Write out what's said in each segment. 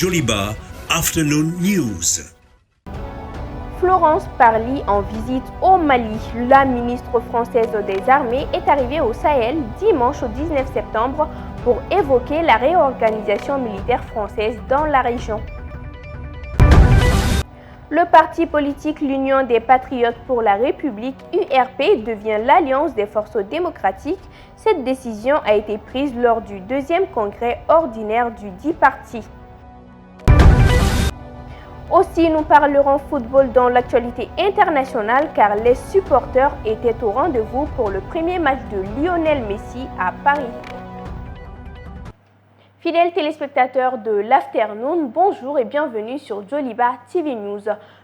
Joliba Afternoon News. Florence Parly en visite au Mali. La ministre française des Armées est arrivée au Sahel dimanche au 19 septembre pour évoquer la réorganisation militaire française dans la région. Le parti politique l'Union des Patriotes pour la République, URP, devient l'Alliance des forces démocratiques. Cette décision a été prise lors du deuxième congrès ordinaire du dit parti. Aussi, nous parlerons football dans l'actualité internationale car les supporters étaient au rendez-vous pour le premier match de Lionel Messi à Paris. Fidèles téléspectateurs de l'Afternoon, bonjour et bienvenue sur Joliba TV News.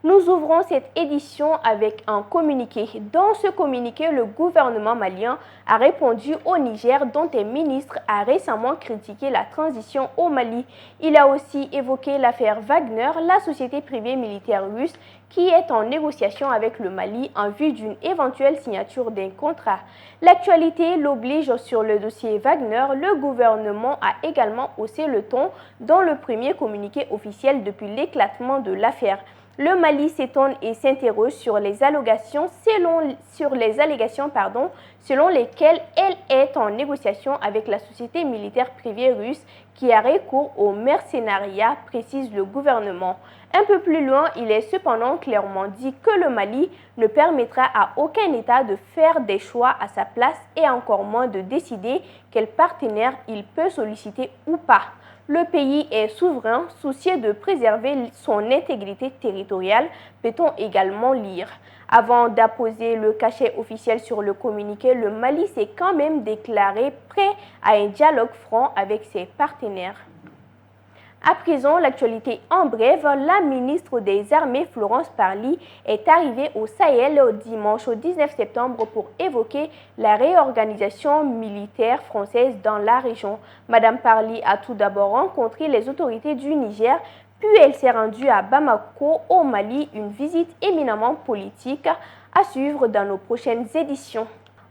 Nous ouvrons cette édition avec un communiqué. Dans ce communiqué, le gouvernement malien a répondu au Niger dont un ministre a récemment critiqué la transition au Mali. Il a aussi évoqué l'affaire Wagner, la société privée militaire russe qui est en négociation avec le Mali en vue d'une éventuelle signature d'un contrat. L'actualité l'oblige sur le dossier Wagner. Le gouvernement a également haussé le ton dans le premier communiqué officiel depuis l'éclatement de l'affaire. Le Mali s'étonne et s'interroge sur les allégations selon lesquelles elle est en négociation avec la société militaire privée russe qui a recours au mercenariat, précise le gouvernement. Un peu plus loin, il est cependant clairement dit que le Mali ne permettra à aucun État de faire des choix à sa place et encore moins de décider quel partenaire il peut solliciter ou pas. Le pays est souverain, soucieux de préserver son intégrité territoriale, peut-on également lire. Avant d'apposer le cachet officiel sur le communiqué, le Mali s'est quand même déclaré prêt à un dialogue franc avec ses partenaires. À présent, l'actualité en bref, la ministre des Armées Florence Parly est arrivée au Sahel dimanche au 19 septembre pour évoquer la réorganisation militaire française dans la région. Madame Parly a tout d'abord rencontré les autorités du Niger, puis elle s'est rendue à Bamako au Mali, une visite éminemment politique à suivre dans nos prochaines éditions.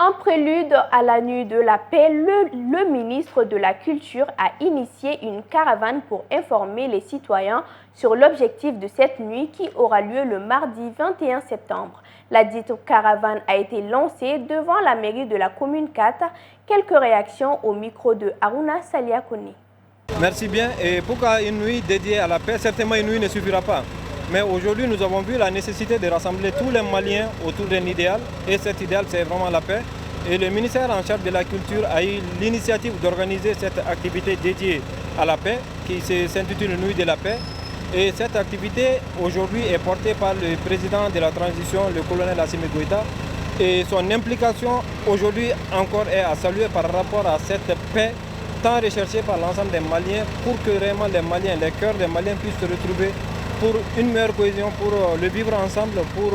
En prélude à la nuit de la paix, le ministre de la Culture a initié une caravane pour informer les citoyens sur l'objectif de cette nuit qui aura lieu le mardi 21 septembre. La dite caravane a été lancée devant la mairie de la commune 4. Quelques réactions au micro de Haruna Saliakoni. Merci bien. Et pourquoi une nuit dédiée à la paix? Certainement une nuit ne suffira pas. Mais aujourd'hui, nous avons vu la nécessité de rassembler tous les Maliens autour d'un idéal. Et cet idéal, c'est vraiment la paix. Et le ministère en charge de la culture a eu l'initiative d'organiser cette activité dédiée à la paix, qui s'intitule Nuit de la paix. Et cette activité, aujourd'hui, est portée par le président de la transition, le colonel Assimi Goïta. Et son implication, aujourd'hui, encore est à saluer par rapport à cette paix tant recherchée par l'ensemble des Maliens, pour que vraiment les Maliens, les cœurs des Maliens puissent se retrouver pour une meilleure cohésion, pour le vivre ensemble, pour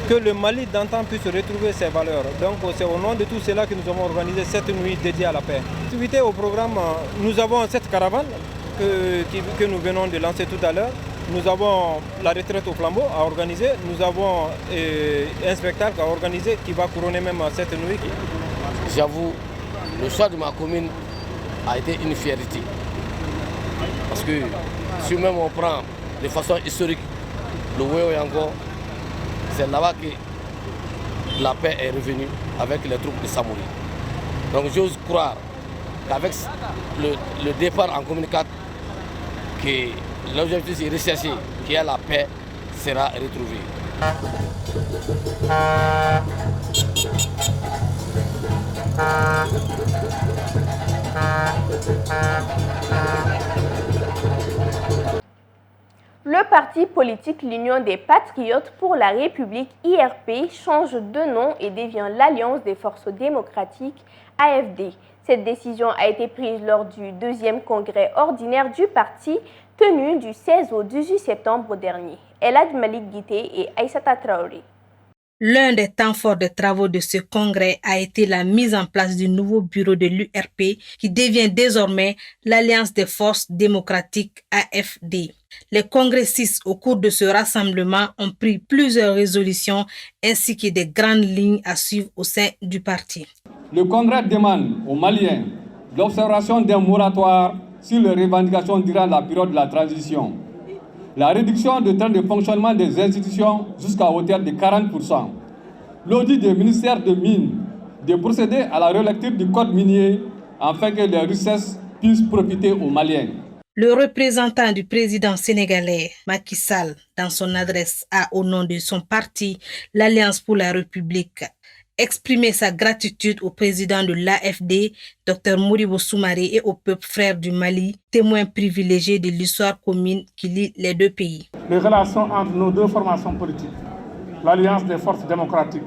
que le Mali d'antan puisse retrouver ses valeurs. Donc c'est au nom de tout cela que nous avons organisé cette nuit dédiée à la paix. Activité au programme, nous avons cette caravane que nous venons de lancer tout à l'heure. Nous avons la retraite au flambeau à organiser. Nous avons un spectacle à organiser qui va couronner même cette nuit. J'avoue, le choix de ma commune a été une fierté. Parce que si même on prend de façon historique le Ouéouyango, c'est là-bas que la paix est revenue avec les troupes de Samori. Donc j'ose croire qu'avec le départ en commune 4, que l'objectif est recherché, qui est la paix, sera retrouvé. Le parti politique l'Union des Patriotes pour la République, IRP, change de nom et devient l'Alliance des forces démocratiques, AFD. Cette décision a été prise lors du deuxième congrès ordinaire du parti tenu du 16 au 18 septembre dernier. Elad Malik Guité et Aïssata Traoré. L'un des temps forts des travaux de ce congrès a été la mise en place du nouveau bureau de l'URP qui devient désormais l'Alliance des forces démocratiques AFD. Les congressistes au cours de ce rassemblement ont pris plusieurs résolutions ainsi que des grandes lignes à suivre au sein du parti. Le congrès demande aux Maliens l'observation d'un moratoire sur les revendications durant la période de la transition. La réduction du temps de fonctionnement des institutions jusqu'à hauteur de 40%. L'audit du ministère des Mines de procéder à la relecture du code minier afin que les richesses puissent profiter aux Maliens. Le représentant du président sénégalais, Macky Sall, dans son adresse a, au nom de son parti, l'Alliance pour la République, exprimé sa gratitude au président de l'AFD, Dr Modibo Soumaré, et au peuple frère du Mali, témoin privilégié de l'histoire commune qui lie les deux pays. Les relations entre nos deux formations politiques, l'Alliance des forces démocratiques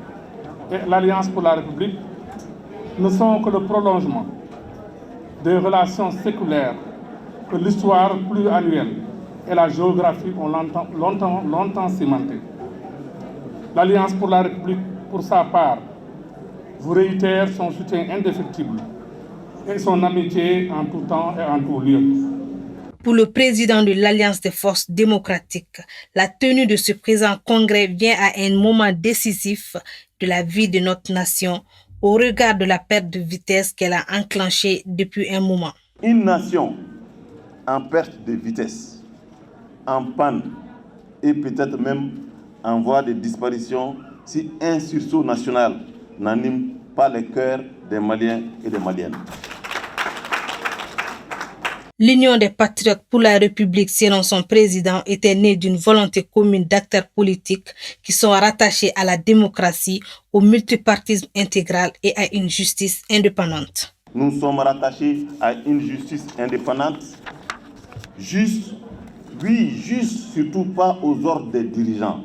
et l'Alliance pour la République, ne sont que le prolongement des relations séculaires que l'histoire pluriannuelle et la géographie ont longtemps cimentées. L'Alliance pour la République, pour sa part, vous réitère son soutien indéfectible et son amitié en tout temps et en tout lieu. Pour le président de l'Alliance des forces démocratiques, la tenue de ce présent congrès vient à un moment décisif de la vie de notre nation au regard de la perte de vitesse qu'elle a enclenchée depuis un moment. Une nation en perte de vitesse, en panne et peut-être même en voie de disparition si un sursaut national n'anime pas les cœurs des Maliens et des Maliennes. L'Union des patriotes pour la République, selon son président, était née d'une volonté commune d'acteurs politiques qui sont rattachés à la démocratie, au multipartisme intégral et à une justice indépendante. Nous sommes rattachés à une justice indépendante, juste, oui, juste, surtout pas aux ordres des dirigeants.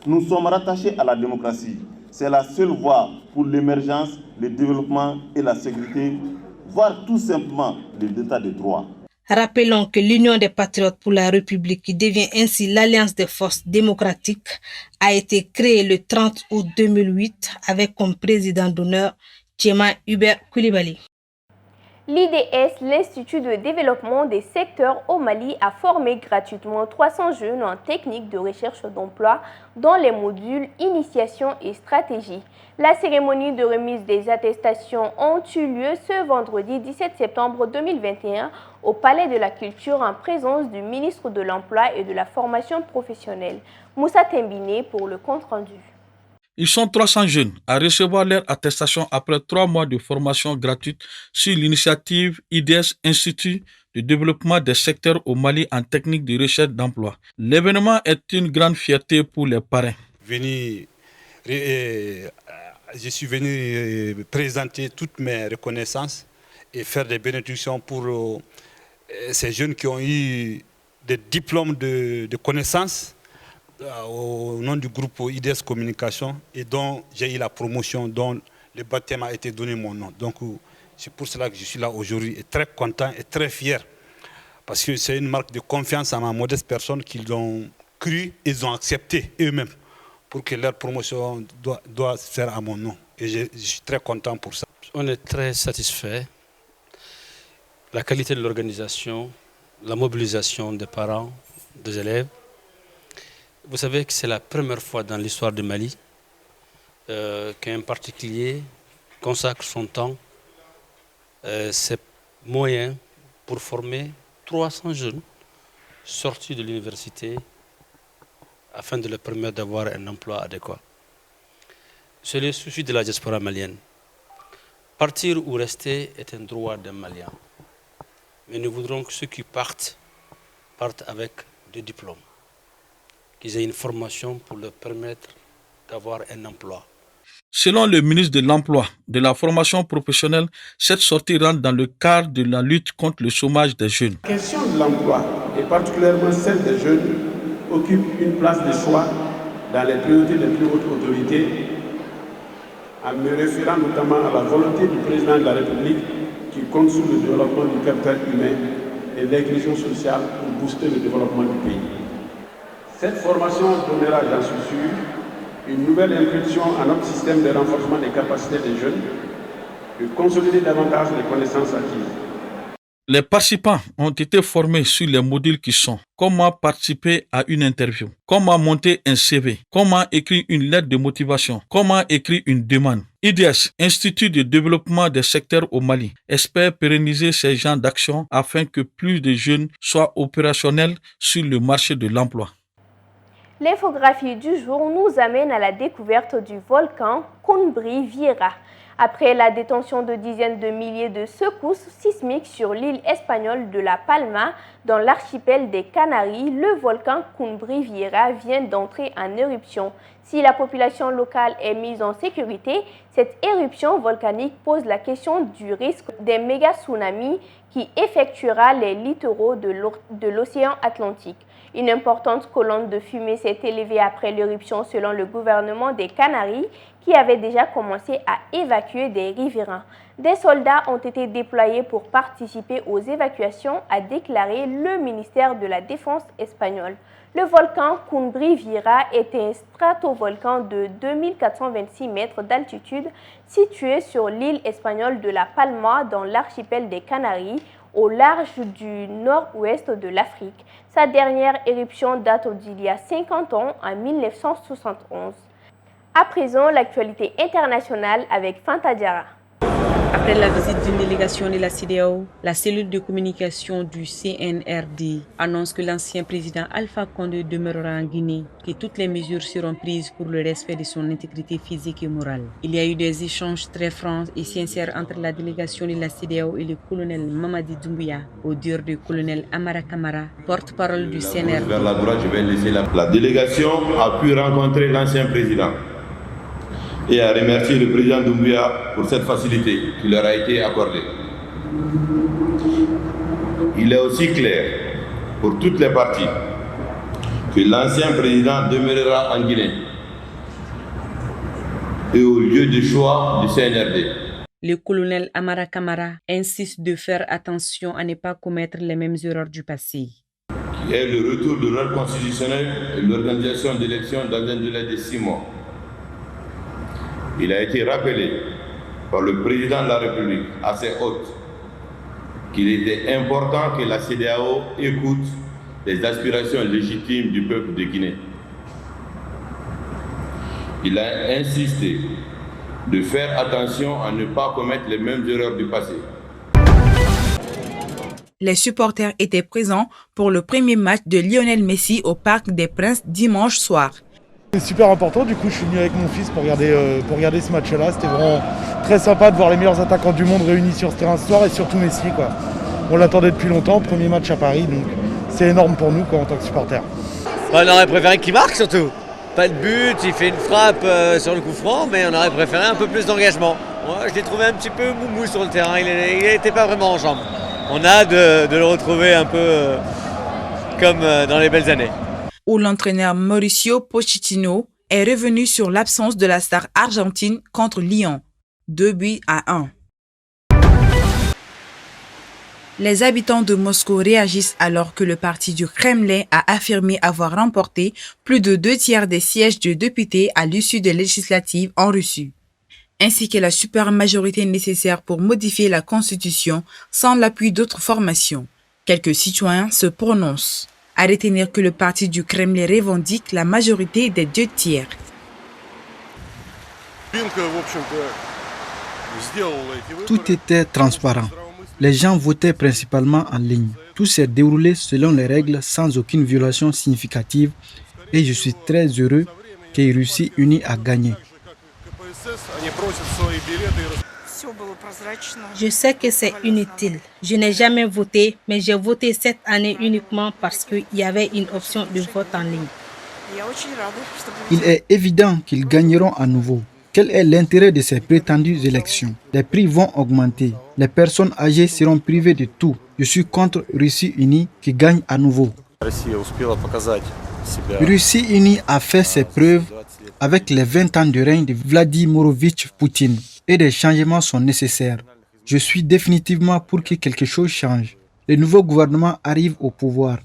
Nous sommes rattachés à la démocratie. C'est la seule voie pour l'émergence, le développement et la sécurité, voire tout simplement l'état de droit. Rappelons que l'Union des patriotes pour la République, qui devient ainsi l'Alliance des forces démocratiques, a été créée le 30 août 2008 avec comme président d'honneur Tchema Hubert Koulibaly. L'IDS, l'Institut de développement des secteurs au Mali, a formé gratuitement 300 jeunes en technique de recherche d'emploi dans les modules Initiation et Stratégie. La cérémonie de remise des attestations ont eu lieu ce vendredi 17 septembre 2021 au Palais de la Culture en présence du ministre de l'Emploi et de la Formation professionnelle, Moussa Tembine, pour le compte-rendu. Ils sont 300 jeunes à recevoir leur attestation après 3 mois de formation gratuite sur l'initiative IDS, Institut de développement des secteurs au Mali en technique de recherche d'emploi. L'événement est une grande fierté pour les parrains. Je suis venu présenter toutes mes reconnaissances et faire des bénédictions pour ces jeunes qui ont eu des diplômes de connaissances au nom du groupe IDS Communication et dont j'ai eu la promotion, dont le baptême a été donné mon nom. Donc c'est pour cela que je suis là aujourd'hui et très content et très fier parce que c'est une marque de confiance à ma modeste personne qu'ils ont cru, ils ont accepté eux-mêmes pour que leur promotion doit se faire à mon nom. Et je suis très content pour ça. On est très satisfait. La qualité de l'organisation, la mobilisation des parents, des élèves. Vous savez que c'est la première fois dans l'histoire du Mali qu'un particulier consacre son temps, ses moyens pour former 300 jeunes sortis de l'université afin de leur permettre d'avoir un emploi adéquat. C'est le souci de la diaspora malienne. Partir ou rester est un droit d'un Malien. Mais nous voudrons que ceux qui partent avec des diplômes, qu'ils aient une formation pour leur permettre d'avoir un emploi. Selon le ministre de l'Emploi, de la formation professionnelle, cette sortie rentre dans le cadre de la lutte contre le chômage des jeunes. La question de l'emploi, et particulièrement celle des jeunes, occupe une place de choix dans les priorités des plus hautes autorités, en me référant notamment à la volonté du président de la République qui compte sur le développement du capital humain et l'inclusion sociale pour booster le développement du pays. Cette formation donnera, j'en suis sûr, une nouvelle impulsion à notre système de renforcement des capacités des jeunes, de consolider davantage les connaissances acquises. Les participants ont été formés sur les modules qui sont comment participer à une interview, comment monter un CV, comment écrire une lettre de motivation, comment écrire une demande. IDS, Institut de développement des secteurs au Mali, espère pérenniser ces genres d'actions afin que plus de jeunes soient opérationnels sur le marché de l'emploi. L'infographie du jour nous amène à la découverte du volcan Cumbri Vieira. Après la détention de dizaines de milliers de secousses sismiques sur l'île espagnole de La Palma, dans l'archipel des Canaries, le volcan Cumbri Vieira vient d'entrer en éruption. Si la population locale est mise en sécurité, cette éruption volcanique pose la question du risque des méga-tsunamis qui effectuera les littoraux de l'océan Atlantique. Une importante colonne de fumée s'est élevée après l'éruption selon le gouvernement des Canaries qui avait déjà commencé à évacuer des riverains. Des soldats ont été déployés pour participer aux évacuations, a déclaré le ministère de la Défense espagnol. Le volcan Cumbri Vieira est un stratovolcan de 2426 mètres d'altitude situé sur l'île espagnole de La Palma dans l'archipel des Canaries, au large du nord-ouest de l'Afrique. Sa dernière éruption date d'il y a 50 ans, en 1971. À présent, l'actualité internationale avec Fanta Diarra. Après la visite d'une délégation de la CEDEAO, la cellule de communication du CNRD annonce que l'ancien président Alpha Condé demeurera en Guinée, que toutes les mesures seront prises pour le respect de son intégrité physique et morale. Il y a eu des échanges très francs et sincères entre la délégation de la CEDEAO et le colonel Mamadi Doumbouya, au dire du colonel Amara Kamara, porte-parole du CNRD. Vers la droite, je vais laisser la délégation a pu rencontrer l'ancien président et à remercier le président Doumbouya pour cette facilité qui leur a été accordée. Il est aussi clair pour toutes les parties que l'ancien président demeurera en Guinée et au lieu de choix du CNRD. Le colonel Amara Kamara insiste de faire attention à ne pas commettre les mêmes erreurs du passé. Qui est le retour de l'ordre constitutionnel et l'organisation d'élections dans un délai de 6 mois. Il a été rappelé par le président de la République à ses hôtes qu'il était important que la CEDEAO écoute les aspirations légitimes du peuple de Guinée. Il a insisté de faire attention à ne pas commettre les mêmes erreurs du passé. Les supporters étaient présents pour le premier match de Lionel Messi au Parc des Princes dimanche soir. C'est super important, du coup je suis venu avec mon fils pour regarder ce match-là. C'était vraiment très sympa de voir les meilleurs attaquants du monde réunis sur ce terrain ce soir et surtout Messi, quoi. On l'attendait depuis longtemps, premier match à Paris, donc c'est énorme pour nous, quoi, en tant que supporters. On aurait préféré qu'il marque surtout. Pas de but, il fait une frappe sur le coup franc, mais on aurait préféré un peu plus d'engagement. Moi je l'ai trouvé un petit peu moumou sur le terrain, il n'était pas vraiment en jambes. On a hâte de le retrouver un peu comme dans les belles années. Où l'entraîneur Mauricio Pochettino est revenu sur l'absence de la star argentine contre Lyon, 2-1. Les habitants de Moscou réagissent alors que le parti du Kremlin a affirmé avoir remporté plus de 2/3 des sièges de députés à l'issue des législatives en Russie, ainsi que la supermajorité nécessaire pour modifier la constitution sans l'appui d'autres formations. Quelques citoyens se prononcent. À retenir que le parti du Kremlin revendique la majorité des 2/3. Tout était transparent. Les gens votaient principalement en ligne. Tout s'est déroulé selon les règles sans aucune violation significative et je suis très heureux que Russie Unie a gagné. Je sais que c'est inutile. Je n'ai jamais voté, mais j'ai voté cette année uniquement parce qu'il y avait une option de vote en ligne. Il est évident qu'ils gagneront à nouveau. Quel est l'intérêt de ces prétendues élections? Les prix vont augmenter. Les personnes âgées seront privées de tout. Je suis contre Russie Unie qui gagne à nouveau. Russie Unie a fait ses preuves avec les 20 ans de règne de Vladimirovitch Poutine. Et des changements sont nécessaires. Je suis définitivement pour que quelque chose change. Le nouveau gouvernement arrive au pouvoir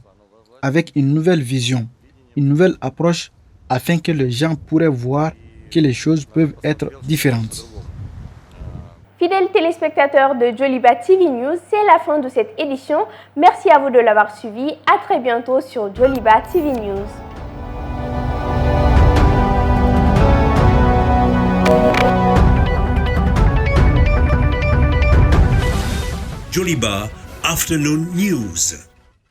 avec une nouvelle vision, une nouvelle approche afin que les gens pourraient voir que les choses peuvent être différentes. Fidèles téléspectateurs de Joliba TV News, c'est la fin de cette édition. Merci à vous de l'avoir suivi. À très bientôt sur Joliba TV News. Joliba Afternoon News.